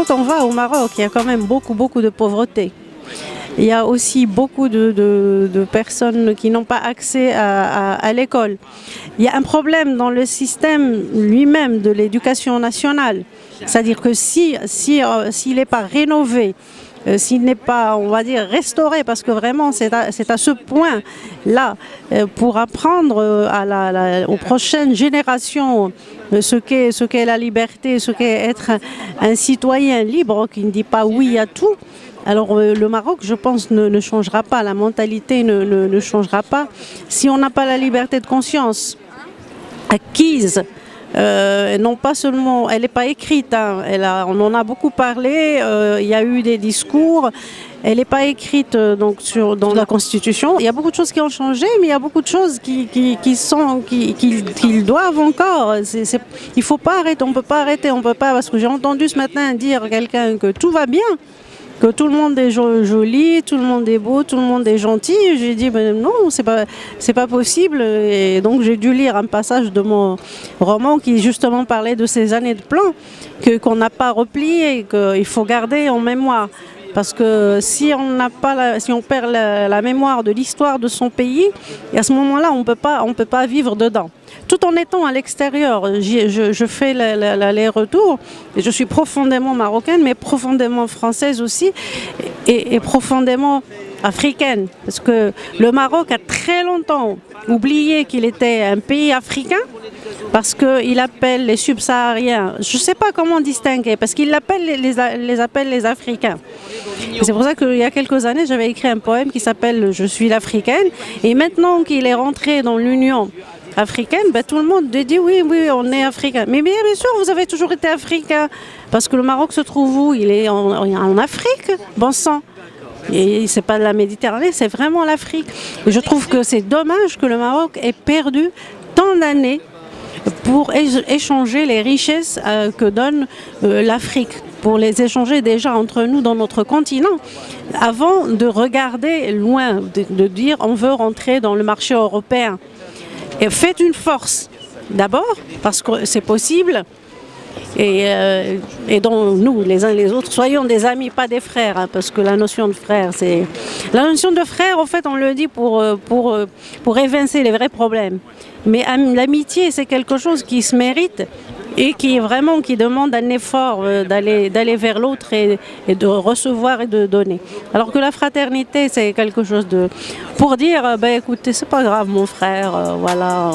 quand on va au Maroc, il y a quand même beaucoup de pauvreté. Il y a aussi beaucoup de personnes qui n'ont pas accès à l'école. Il y a un problème dans le système lui-même de l'éducation nationale. C'est-à-dire que s'il n'est pas rénové, s'il n'est pas, on va dire, restauré, parce que vraiment c'est à ce point-là, pour apprendre aux prochaines générations ce qu'est la liberté, ce qu'est être un citoyen libre qui ne dit pas oui à tout. Alors le Maroc, je pense, ne changera pas, la mentalité ne changera pas si on n'a pas la liberté de conscience acquise. Non pas seulement, elle n'est pas écrite, hein, on en a beaucoup parlé, il y a eu des discours, elle n'est pas écrite dans la Constitution. Il y a beaucoup de choses qui ont changé, mais il y a beaucoup de choses qu'ils doivent encore. Il ne faut pas arrêter, on ne peut pas arrêter, on peut pas, parce que j'ai entendu ce matin dire à quelqu'un que tout va bien, que tout le monde est joli, tout le monde est beau, tout le monde est gentil. J'ai dit ben non, c'est pas possible. Et donc j'ai dû lire un passage de mon roman qui justement parlait de ces années de plan qu'on n'a pas replié et qu'il faut garder en mémoire. Parce que si on perd la mémoire de l'histoire de son pays, à ce moment-là, on peut pas vivre dedans. Tout en étant à l'extérieur, je fais l'aller-retour et je suis profondément marocaine, mais profondément française aussi et profondément africaine. Parce que le Maroc a très longtemps oublié qu'il était un pays africain, parce qu'il appelle les subsahariens, je ne sais pas comment distinguer, parce qu'il les appelle les Africains. C'est pour ça qu'il y a quelques années, j'avais écrit un poème qui s'appelle « Je suis l'Africaine ». Et maintenant qu'il est rentré dans l'Union africaine, ben, tout le monde dit « Oui, on est africain ». Mais bien sûr, vous avez toujours été africain, parce que le Maroc se trouve où? Il est en Afrique, bon sang. Et c'est pas de la Méditerranée, c'est vraiment l'Afrique. Et je trouve que c'est dommage que le Maroc ait perdu tant d'années pour échanger les richesses que donne l'Afrique, pour les échanger déjà entre nous dans notre continent, avant de regarder loin, de dire on veut rentrer dans le marché européen. Et faites une force, d'abord, parce que c'est possible, et donc nous, les uns les autres, soyons des amis, pas des frères, hein, parce que la notion de frère, c'est... La notion de frère, en fait, on le dit pour évincer les vrais problèmes. Mais l'amitié, c'est quelque chose qui se mérite et qui demande un effort d'aller vers l'autre et de recevoir et de donner. Alors que la fraternité, c'est quelque chose pour dire, ben écoutez, c'est pas grave mon frère, voilà.